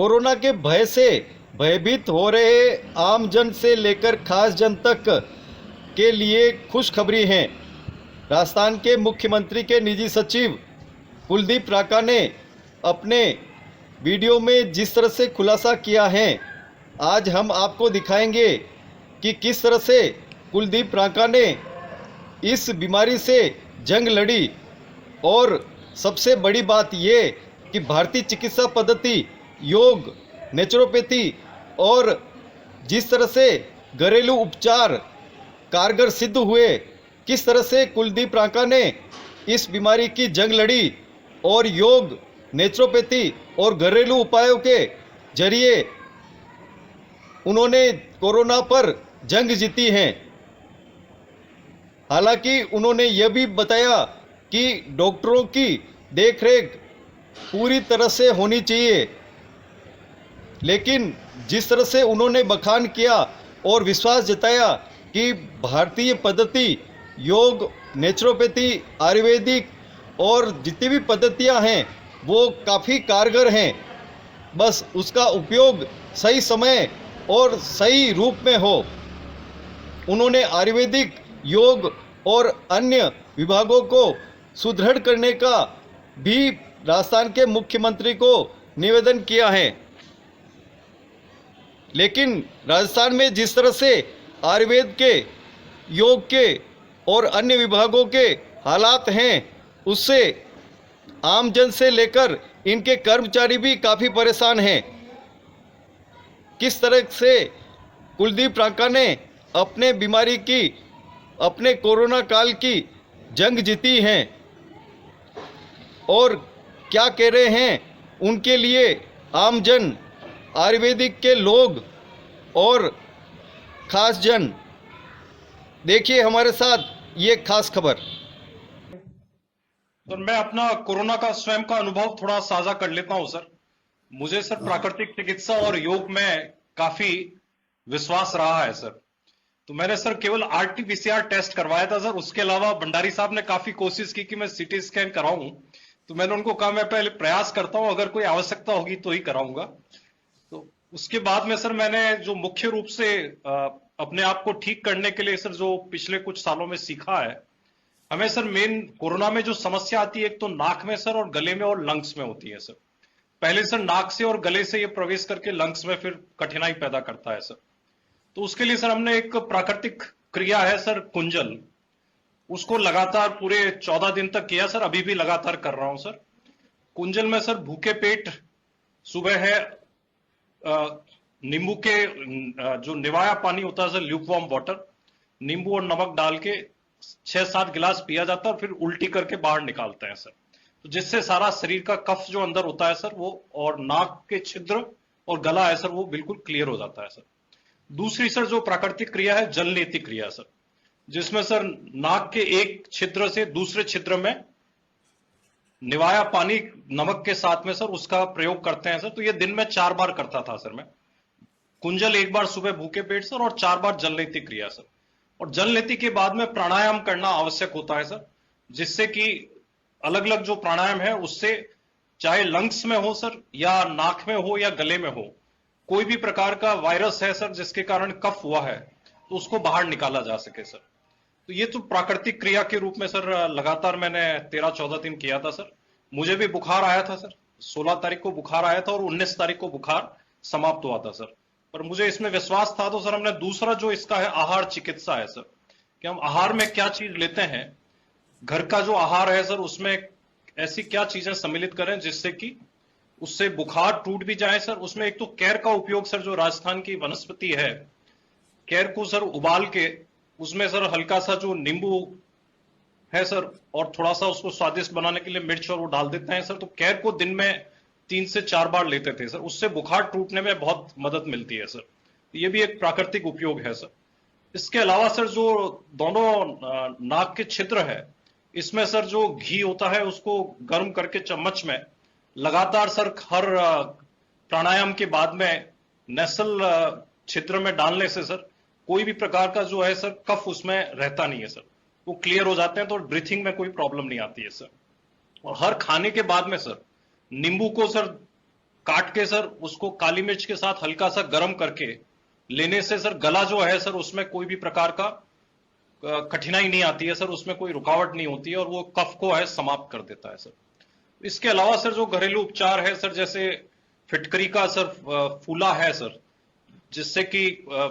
Corona के भय से भयभीत हो रहे आम जन से लेकर खास जन तक के लिए खुशखबरी है। राजस्थान के मुख्यमंत्री के निजी सचिव कुलदीप रांका ने अपने वीडियो में जिस तरह से खुलासा किया है, आज हम आपको दिखाएंगे कि किस तरह से कुलदीप रांका ने इस बीमारी से जंग लड़ी। और सबसे बड़ी बात ये कि भारतीय चिकित्सा पद्धति, योग, नेचुरोपैथी और जिस तरह से घरेलू उपचार कारगर सिद्ध हुए, किस तरह से कुलदीप रांका ने इस बीमारी की जंग लड़ी और योग, नेचुरोपैथी और घरेलू उपायों के जरिए उन्होंने कोरोना पर जंग जीती है। हालांकि उन्होंने यह भी बताया कि डॉक्टरों की देखरेख पूरी तरह से होनी चाहिए, लेकिन जिस तरह से उन्होंने बखान किया और विश्वास जताया कि भारतीय पद्धति, योग, नेचुरोपैथी, आयुर्वेदिक और जितनी भी पद्धतियां हैं वो काफ़ी कारगर हैं, बस उसका उपयोग सही समय और सही रूप में हो। उन्होंने आयुर्वेदिक, योग और अन्य विभागों को सुदृढ़ करने का भी राजस्थान के मुख्यमंत्री को निवेदन किया है। लेकिन राजस्थान में जिस तरह से आयुर्वेद के, योग के और अन्य विभागों के हालात हैं, उससे आमजन से लेकर इनके कर्मचारी भी काफ़ी परेशान हैं। किस तरह से कुलदीप रांका ने अपने बीमारी की, अपने कोरोना काल की जंग जीती है और क्या कह रहे हैं उनके लिए आमजन, आयुर्वेदिक के लोग और खास जन। देखिए हमारे साथ ये खास खबर। सर, मैं अपना कोरोना का स्वयं का अनुभव थोड़ा साझा कर लेता हूं सर। मुझे सर प्राकृतिक चिकित्सा और योग में काफी विश्वास रहा है सर। तो मैंने सर केवल आरटीपीसीआर टेस्ट करवाया था सर। उसके अलावा भंडारी साहब ने काफी कोशिश की कि मैं सीटी स्कैन कराऊं, तो मैंने उनको कहा मैं पहले प्रयास करता हूं, अगर कोई आवश्यकता होगी तो ही कराऊंगा। तो उसके बाद में सर मैंने जो मुख्य रूप से अपने आप को ठीक करने के लिए सर जो पिछले कुछ सालों में सीखा है, हमें सर मेन कोरोना में जो समस्या आती है, एक तो नाक में सर और गले में और लंग्स में होती है सर। पहले सर नाक से और गले से ये प्रवेश करके लंग्स में फिर कठिनाई पैदा करता है सर। तो उसके लिए सर हमने एक प्राकृतिक क्रिया है सर, कुंजल, उसको लगातार पूरे 14 दिन तक किया सर। अभी भी लगातार कर रहा हूं सर। कुंजल में सर भूखे पेट सुबह है नींबू के जो निवाया पानी होता है सर, ल्यूकवार्म वाटर, नींबू और नमक डाल के 6-7 गिलास पिया जाता है और फिर उल्टी करके बाहर निकालते हैं सर। तो जिससे सारा शरीर का कफ जो अंदर होता है सर वो, और नाक के छिद्र और गला है सर, वो बिल्कुल क्लियर हो जाता है सर। दूसरी सर जो प्राकृतिक क्रिया है, जलनेति क्रिया सर, जिसमें सर नाक के एक छिद्र से दूसरे छिद्र में निवाया पानी नमक के साथ में सर उसका प्रयोग करते हैं सर। तो ये दिन में 4 बार करता था सर मैं। कुंजल 1 बार सुबह भूखे पेट सर, और 4 बार जलनेति क्रिया सर। और जलनेति के बाद में प्राणायाम करना आवश्यक होता है सर, जिससे कि अलग अलग जो प्राणायाम है उससे चाहे लंग्स में हो सर, या नाक में हो या गले में हो, कोई भी प्रकार का वायरस है सर जिसके कारण कफ हुआ है, तो उसको बाहर निकाला जा सके सर। तो ये तो प्राकृतिक क्रिया के रूप में सर लगातार मैंने 13-14 दिन किया था सर। मुझे भी बुखार आया था सर, 16 तारीख को बुखार आया था और 19 तारीख को बुखार समाप्त हुआ था सर। पर मुझे इसमें विश्वास था। तो सर हमने दूसरा जो इसका है आहार चिकित्सा है सर, कि हम आहार में क्या चीज लेते हैं, घर का जो आहार है सर उसमें ऐसी क्या चीजें सम्मिलित करें जिससे कि उससे बुखार टूट भी जाए सर। उसमें एक तो कैर का उपयोग सर, जो राजस्थान की वनस्पति है, कैर को सर उबाल के उसमें सर हल्का सा जो नींबू है सर और थोड़ा सा उसको स्वादिष्ट बनाने के लिए मिर्च और वो डाल देते हैं सर। तो कैर को दिन में 3 से 4 बार लेते थे सर। उससे बुखार टूटने में बहुत मदद मिलती है सर। ये भी एक प्राकृतिक उपयोग है सर। इसके अलावा सर जो दोनों नाक के छिद्र है, इसमें सर जो घी होता है उसको गर्म करके चम्मच में लगातार सर हर प्राणायाम के बाद में नेसल छिद्र में डालने से सर कोई भी प्रकार का जो है सर कफ उसमें रहता नहीं है सर, वो क्लियर हो जाते हैं। तो ब्रीथिंग में कोई प्रॉब्लम नहीं आती है सर। और हर खाने के बाद में सर नींबू को सर काट के सर उसको काली मिर्च के साथ हल्का सा गर्म करके लेने से सर गला जो है सर उसमें कोई भी प्रकार का कठिनाई नहीं आती है सर, उसमें कोई रुकावट नहीं होती है और वो कफ को है समाप्त कर देता है सर। इसके अलावा सर जो घरेलू उपचार है सर, जैसे फिटकरी का सर फूला है सर, जिससे कि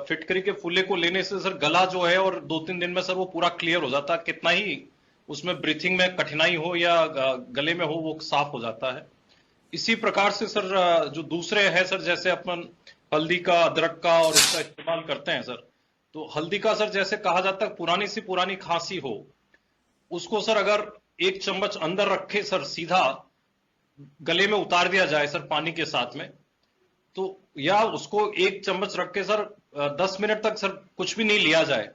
फिटकरी के फूले को लेने से सर गला जो है और 2-3 दिन में सर वो पूरा क्लियर हो जाता है, कितना ही उसमें ब्रीथिंग में कठिनाई हो या गले में हो वो साफ हो जाता है। इसी प्रकार से सर जो दूसरे है सर, जैसे अपन हल्दी का, अदरक का और इसका इस्तेमाल करते हैं सर, तो हल्दी का सर जैसे कहा जाता है पुरानी सी पुरानी खांसी हो, उसको सर अगर 1 चम्मच अंदर रखे सर सीधा गले में उतार दिया जाए सर पानी के साथ में, तो या उसको 1 चम्मच रख के सर 10 मिनट तक सर कुछ भी नहीं लिया जाए,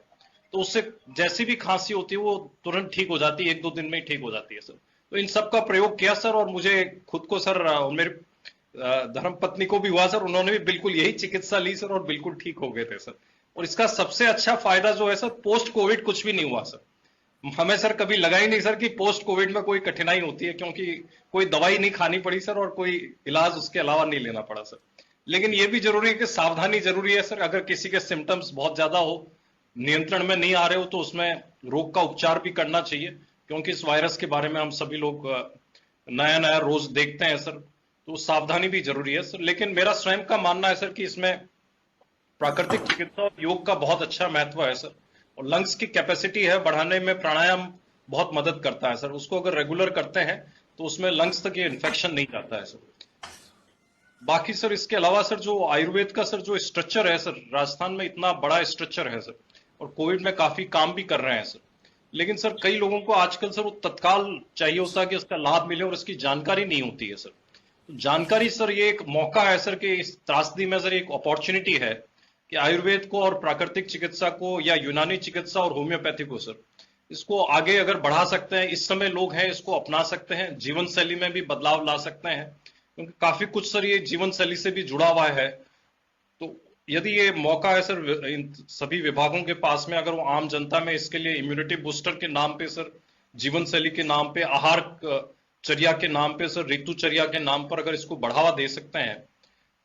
तो उससे जैसी भी खांसी होती है वो तुरंत ठीक हो जाती है, 1-2 दिन में ही ठीक हो जाती है सर। तो इन सब का प्रयोग किया सर और मुझे खुद को सर और मेरे धर्म पत्नी को भी हुआ सर, उन्होंने भी बिल्कुल यही चिकित्सा ली सर और बिल्कुल ठीक हो गए थे सर। और इसका सबसे अच्छा फायदा जो है सर, पोस्ट कोविड कुछ भी नहीं हुआ सर। हमें सर कभी लगा ही नहीं सर कि पोस्ट कोविड में कोई कठिनाई होती है, क्योंकि कोई दवाई नहीं खानी पड़ी सर और कोई इलाज उसके अलावा नहीं लेना पड़ा सर। लेकिन ये भी जरूरी है कि सावधानी जरूरी है सर, अगर किसी के सिम्टम्स बहुत ज्यादा हो, नियंत्रण में नहीं आ रहे हो, तो उसमें रोग का उपचार भी करना चाहिए, क्योंकि इस वायरस के बारे में हम सभी लोग नया नया रोज देखते हैं सर, तो सावधानी भी जरूरी है सर। लेकिन मेरा स्वयं का मानना है सर कि इसमें प्राकृतिक चिकित्सा और योग का बहुत अच्छा महत्व है सर, और लंग्स की कैपेसिटी है बढ़ाने में प्राणायाम बहुत मदद करता है सर। उसको अगर रेगुलर करते हैं तो उसमें लंग्स तक ये इन्फेक्शन नहीं जाता है सर। बाकी सर इसके अलावा सर जो आयुर्वेद का सर जो स्ट्रक्चर है सर, राजस्थान में इतना बड़ा स्ट्रक्चर है सर और कोविड में काफी काम भी कर रहे हैं सर, लेकिन सर कई लोगों को आजकल सर वो तत्काल चाहिए होता है कि उसका लाभ मिले और उसकी जानकारी नहीं होती है सर। तो जानकारी सर ये एक मौका है सर कि इस त्रासदी में सर एक अपॉर्चुनिटी है कि आयुर्वेद को और प्राकृतिक चिकित्सा को या यूनानी चिकित्सा और होम्योपैथी को सर इसको आगे अगर बढ़ा सकते हैं, इस समय लोग हैं इसको अपना सकते हैं, जीवन शैली में भी बदलाव ला सकते हैं, क्योंकि काफी कुछ सर ये जीवन शैली से भी जुड़ा हुआ है। तो यदि ये मौका है सर इन सभी विभागों के पास में, अगर वो आम जनता में इसके लिए इम्यूनिटी बूस्टर के नाम पे सर, जीवन शैली के नाम पे, आहार चर्या के नाम पे सर, ऋतुचर्या के नाम पर अगर इसको बढ़ावा दे सकते हैं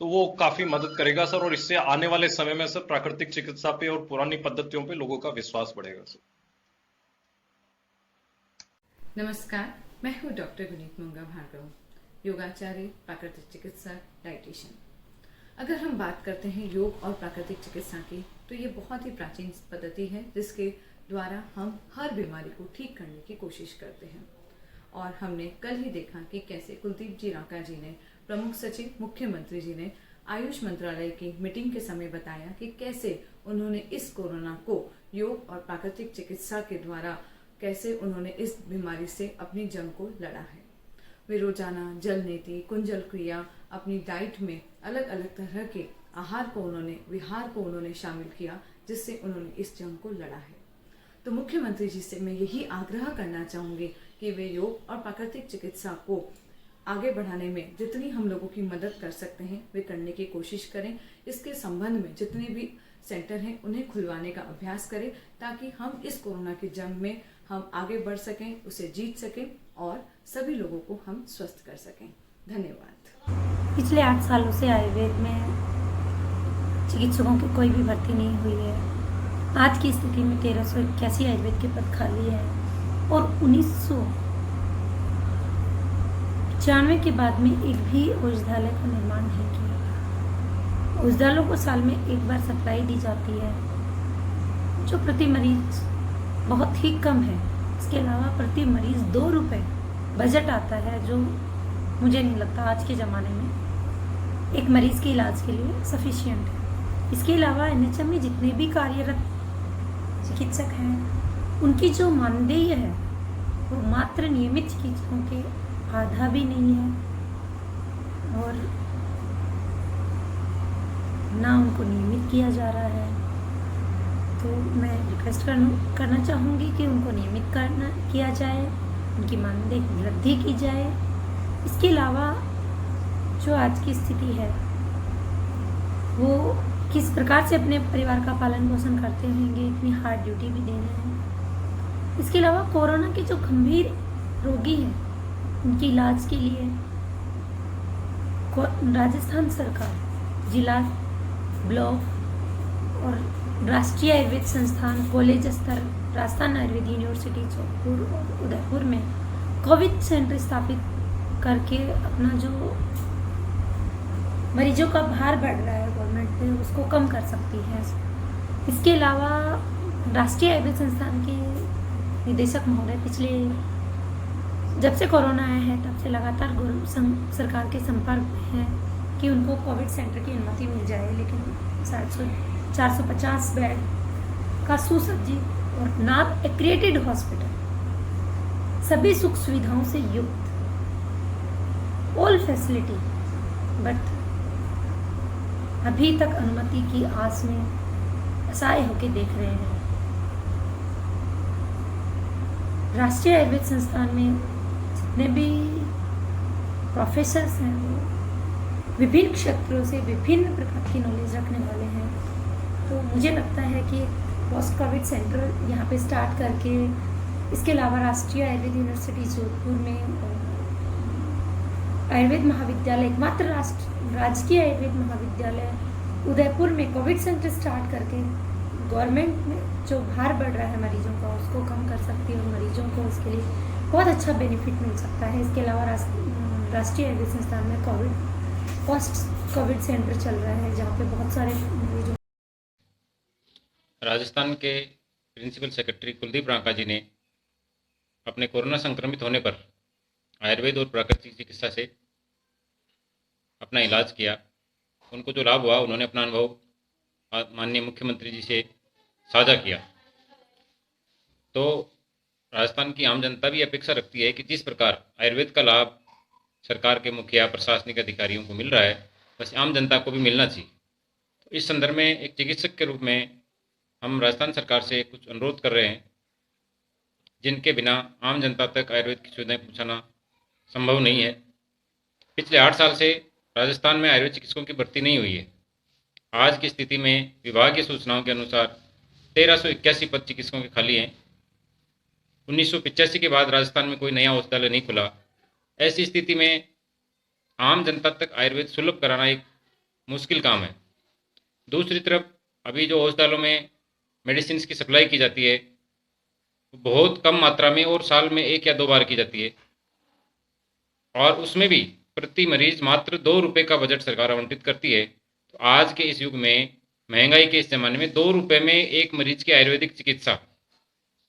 तो वो काफी मदद करेगा सर, और इससे आने वाले समय में सर प्राकृतिक चिकित्सा पे और पुरानी पद्धतियों पे लोगों का विश्वास बढ़ेगा सर। नमस्कार, मैं हूँ डॉक्टर गुनीत मंगा भार्गव, योगाचार्य, प्राकृतिक चिकित्सा, डाइटिशियन। अगर हम बात करते हैं योग और प्राकृतिक चिकित्सा की, तो ये बहुत ही प्राचीन पद्धति है जिसके द्वारा हम हर बीमारी को ठीक करने की कोशिश करते हैं। और हमने कल ही देखा कि कैसे कुलदीप जी रांका जी ने, प्रमुख सचिव मुख्यमंत्री जी ने आयुष मंत्रालय की मीटिंग के समय बताया कि कैसे उन्होंने इस कोरोना को योग और प्राकृतिक चिकित्सा के द्वारा कैसे उन्होंने इस बीमारी से अपनी जंग को लड़ा है। वे रोजाना जल नीति, कुंजल क्रिया, अपनी डाइट में अलग अलग तरह के आहार को विहार को उन्होंने शामिल किया, जिससे उन्होंने इस जंग को लड़ा है। तो मुख्यमंत्री जी से मैं यही आग्रह करना चाहूंगी कि वे योग और प्राकृतिक चिकित्सा को आगे बढ़ाने में जितनी हम लोगों की मदद कर सकते हैं वे करने की कोशिश करें। इसके संबंध में जितने भी सेंटर हैं उन्हें खुलवाने का अभ्यास करें, ताकि हम इस कोरोना की जंग में हम आगे बढ़ सकें, उसे जीत सकें और सभी लोगों को हम स्वस्थ कर सकें। धन्यवाद। पिछले 8 सालों से आयुर्वेद में चिकित्सकों की कोई भी भर्ती नहीं हुई है। आज की स्थिति में 1381 आयुर्वेद के पद खाली है और 1995 के बाद में एक भी औषधालय का निर्माण नहीं किया गया। औषधालयों को साल में एक बार सप्लाई दी जाती है, जो प्रति मरीज बहुत ही कम है। इसके अलावा प्रति मरीज 2 रुपए बजट आता है, जो मुझे नहीं लगता आज के ज़माने में एक मरीज के इलाज के लिए सफिशिएंट है। इसके अलावा NHM में जितने भी कार्यरत चिकित्सक हैं, उनकी जो मानदेय है वो मात्र नियमित चिकित्सकों के आधा भी नहीं है, और ना उनको नियमित किया जा रहा है। तो मैं रिक्वेस्ट करना चाहूँगी कि उनको नियमित किया जाए, उनकी मानदेय वृद्धि की जाए। इसके अलावा जो आज की स्थिति है वो किस प्रकार से अपने परिवार का पालन पोषण करते होंगे, इतनी हार्ड ड्यूटी भी देना है। इसके अलावा कोरोना के जो गंभीर रोगी हैं उनके इलाज के लिए राजस्थान सरकार जिला, ब्लॉक और राष्ट्रीय आयुर्वेद संस्थान कॉलेज स्तर, राजस्थान आयुर्वेद यूनिवर्सिटी जोधपुर और उदयपुर में कोविड सेंटर स्थापित करके अपना जो मरीजों का भार बढ़ रहा है गवर्नमेंट पे उसको कम कर सकती है। इसके अलावा राष्ट्रीय आयुर्वेद संस्थान के निदेशक महोदय पिछले जब से कोरोना आया है तब से लगातार सरकार के संपर्क में है कि उनको कोविड सेंटर की अनुमति मिल जाए, लेकिन 450 बेड का सुसज्जित और नाम एक्रिएटेड हॉस्पिटल, सभी सुख सुविधाओं से युक्त, ऑल फैसिलिटी, बट अभी तक अनुमति की आस में असहाय होकर देख रहे हैं। राष्ट्रीय आयुर्वेद संस्थान में जितने भी प्रोफेसर्स हैं वो विभिन्न क्षेत्रों से विभिन्न प्रकार की नॉलेज रखने वाले हैं, तो मुझे लगता है कि पोस्ट कोविड सेंटर यहाँ पे स्टार्ट करके इसके अलावा राष्ट्रीय आयुर्वेद यूनिवर्सिटी जोधपुर में आयुर्वेद महाविद्यालय, एकमात्र राजकीय आयुर्वेद महाविद्यालय उदयपुर में कोविड सेंटर स्टार्ट करके गवर्नमेंट में जो भार बढ़ रहा है मरीजों का उसको कम कर सकती है और मरीजों को इसके लिए बहुत अच्छा बेनिफिट मिल सकता है। इसके अलावा राष्ट्रीय आयुर्वेद संस्थान में पोस्ट कोविड सेंटर चल रहा है जहाँ पे बहुत सारे मरीजों। राजस्थान के प्रिंसिपल सेक्रेटरी कुलदीप रांका जी ने अपने कोरोना संक्रमित होने पर आयुर्वेद और प्राकृतिक चिकित्सा से अपना इलाज किया। उनको जो लाभ हुआ उन्होंने अपना अनुभव माननीय मुख्यमंत्री जी से साझा किया। तो राजस्थान की आम जनता भी अपेक्षा रखती है कि जिस प्रकार आयुर्वेद का लाभ सरकार के मुखिया प्रशासनिक अधिकारियों को मिल रहा है बस आम जनता को भी मिलना चाहिए। तो इस संदर्भ में एक चिकित्सक के रूप में हम राजस्थान सरकार से कुछ अनुरोध कर रहे हैं जिनके बिना आम जनता तक आयुर्वेद की सुविधाएं पहुंचाना संभव नहीं है। पिछले 8 साल से राजस्थान में आयुर्वेद चिकित्सकों की भर्ती नहीं हुई है। आज की स्थिति में विभागीय सूचनाओं के अनुसार 1381 पद चिकित्सकों के खाली हैं। 1985 के बाद राजस्थान में कोई नया औषधालय नहीं खुला। ऐसी स्थिति में आम जनता तक आयुर्वेद सुलभ कराना एक मुश्किल काम है। दूसरी तरफ अभी जो औषधालयों में मेडिसिन की सप्लाई की जाती है बहुत कम मात्रा में और साल में 1 या 2 बार की जाती है और उसमें भी प्रति मरीज मात्र 2 रुपये का बजट सरकार आवंटित करती है। तो आज के इस युग में महंगाई के इस जमाने में 2 रुपये में एक मरीज की आयुर्वेदिक चिकित्सा,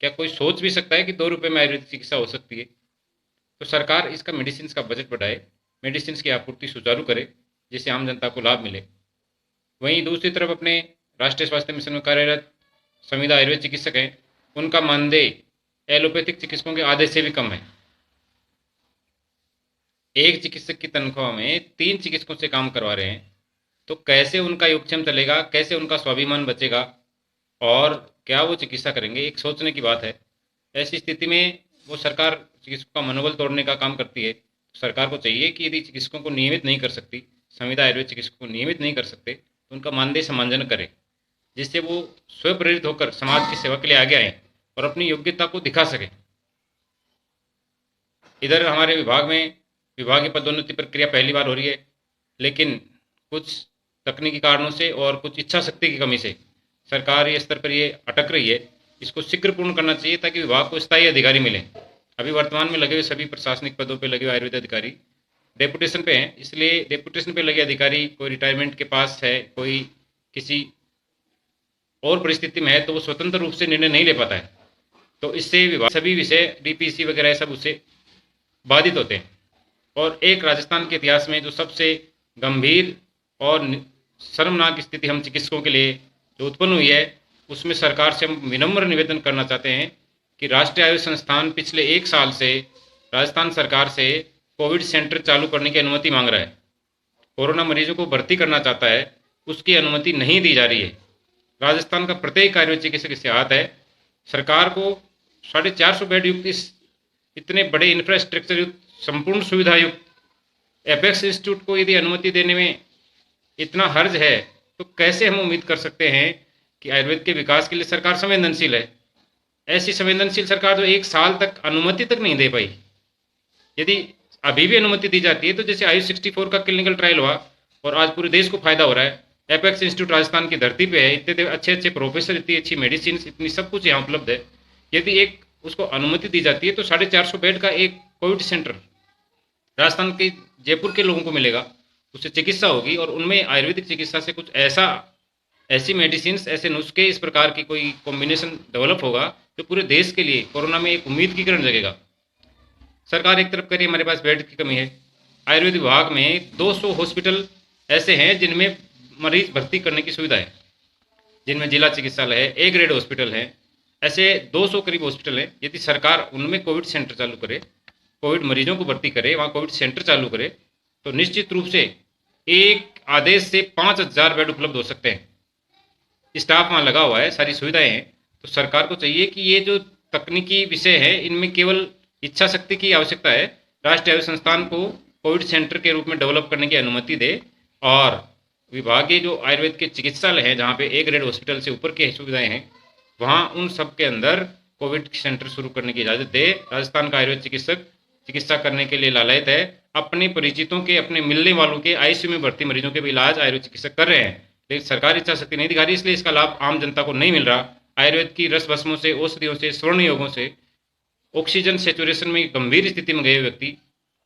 क्या कोई सोच भी सकता है कि 2 रुपये में आयुर्वेदिक चिकित्सा हो सकती है? तो सरकार इसका मेडिसिन का बजट बढ़ाए, मेडिसिन की आपूर्ति सुचारू करे जिससे आम जनता को लाभ मिले। वहीं दूसरी तरफ अपने राष्ट्रीय स्वास्थ्य मिशन में कार्यरत संविदा आयुर्वेद चिकित्सक हैं, उनका मानदेय एलोपैथिक चिकित्सकों के आधे से भी कम है। एक चिकित्सक की तनख्वाह में 3 चिकित्सकों से काम करवा रहे हैं, तो कैसे उनका योगक्षेम चलेगा, कैसे उनका स्वाभिमान बचेगा और क्या वो चिकित्सा करेंगे? एक सोचने की बात है। ऐसी स्थिति में वो सरकार चिकित्सकों का मनोबल तोड़ने का काम करती है। सरकार को चाहिए कि यदि चिकित्सकों को नियमित नहीं कर सकती, संविदा आयुर्वेद चिकित्सकों को नियमित नहीं कर सकते तो उनका मानदेय समायोजन करे जिससे वो स्वयं प्रेरित होकर समाज की सेवा के लिए आगे आए और अपनी योग्यता को दिखा सके। इधर हमारे विभाग में विभागीय पदोन्नति प्रक्रिया पहली बार हो रही है, लेकिन कुछ तकनीकी कारणों से और कुछ इच्छा शक्ति की कमी से सरकारी स्तर पर ये अटक रही है। इसको शीघ्र पूर्ण करना चाहिए ताकि विभाग को स्थायी अधिकारी मिले। अभी वर्तमान में लगे हुए सभी प्रशासनिक पदों पर लगे हुए आयुर्वेद अधिकारी डेपुटेशन पे हैं, इसलिए डेपुटेशन पे लगे अधिकारी कोई रिटायरमेंट के पास है, कोई किसी और परिस्थिति में है तो वो स्वतंत्र रूप से निर्णय नहीं ले पाता है। तो इससे विभाग सभी विषय डीपीसी वगैरह सब उससे बाधित होते हैं। और एक राजस्थान के इतिहास में जो सबसे गंभीर और शर्मनाक स्थिति हम चिकित्सकों के लिए जो उत्पन्न हुई है उसमें सरकार से हम विनम्र निवेदन करना चाहते हैं कि राष्ट्रीय आयुर्वेद संस्थान पिछले 1 साल से राजस्थान सरकार से कोविड सेंटर चालू करने की अनुमति मांग रहा है। कोरोना मरीजों को भर्ती करना चाहता है, उसकी अनुमति नहीं दी जा रही है। राजस्थान का प्रत्येक आयुर्वेद चिकित्सक इससे आहत है। सरकार को 450 बेड युक्त इस इतने बड़े इंफ्रास्ट्रक्चर युक्त संपूर्ण सुविधा युक्त एपेक्स इंस्टीट्यूट को यदि अनुमति देने में इतना हर्ज है तो कैसे हम उम्मीद कर सकते हैं कि आयुर्वेद के विकास के लिए सरकार संवेदनशील है? ऐसी संवेदनशील सरकार जो 1 साल तक अनुमति तक नहीं दे पाई। यदि अभी भी अनुमति दी जाती है। तो जैसे आयुष 64 का क्लिनिकल ट्रायल हुआ और आज पूरे देश को फायदा हो रहा है। एपेक्स इंस्टीट्यूट राजस्थान की धरती पे है, इतने अच्छे अच्छे प्रोफेसर, इतनी अच्छी मेडिसिन, इतनी सब कुछ यहाँ उपलब्ध है। यदि एक उसको अनुमति दी जाती है तो 450 बेड का एक कोविड सेंटर राजस्थान के जयपुर के लोगों को मिलेगा, उससे चिकित्सा होगी और उनमें आयुर्वेदिक चिकित्सा से कुछ ऐसी मेडिसिन, ऐसे नुस्खे, इस प्रकार की कोई कॉम्बिनेशन डेवलप होगा जो पूरे देश के लिए कोरोना में एक उम्मीद की किरण जगेगा। सरकार एक तरफ करिए, हमारे पास बेड की कमी है। आयुर्वेद विभाग में 200 हॉस्पिटल ऐसे हैं जिनमें मरीज भर्ती करने की सुविधा है, जिनमें जिला चिकित्सालय है, ए ग्रेड हॉस्पिटल है, ऐसे 200 करीब हॉस्पिटल हैं। यदि सरकार उनमें कोविड सेंटर चालू करे, कोविड मरीजों को भर्ती करे, वहाँ कोविड सेंटर चालू करे, तो निश्चित रूप से एक आदेश से 5000 बेड उपलब्ध हो सकते हैं। स्टाफ वहाँ लगा हुआ है, सारी सुविधाएं हैं। तो सरकार को चाहिए कि ये जो तकनीकी विषय है इनमें केवल इच्छा शक्ति की आवश्यकता है। राष्ट्रीय आयुष संस्थान को कोविड सेंटर के रूप में डेवलप करने की अनुमति दे और विभागीय जो आयुर्वेद के चिकित्सालय हैं, जहाँ पे ए ग्रेड हॉस्पिटल से ऊपर की सुविधाएं हैं, वहाँ उन सब के अंदर कोविड सेंटर शुरू करने की इजाज़त दे। राजस्थान का आयुर्वेद चिकित्सक चिकित्सा करने के लिए लालायित है। अपने परिचितों के, अपने मिलने वालों के आईसीयू में भर्ती मरीजों के भी इलाज आयुर्वेद चिकित्सक कर रहे हैं, लेकिन सरकार इच्छा शक्ति नहीं दिखा रही, इसलिए इसका लाभ आम जनता को नहीं मिल रहा। आयुर्वेद की रस भस्मों से, औषधियों से, स्वर्ण योगों से, ऑक्सीजन सेचुरेशन में गंभीर स्थिति में गए व्यक्ति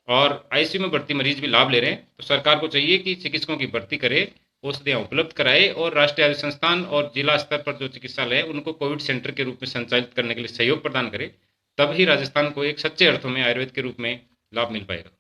और आईसीयू में भर्ती मरीज भी लाभ ले रहे हैं। तो सरकार को चाहिए कि चिकित्सकों की भर्ती करे, औषधियाँ उपलब्ध कराए और राष्ट्रीय आयुष संस्थान और जिला स्तर पर जो चिकित्सालय है उनको कोविड सेंटर के रूप में संचालित करने के लिए सहयोग प्रदान करे। तब ही राजस्थान को एक सच्चे अर्थों में आयुर्वेद के रूप में लाभ मिल पाएगा।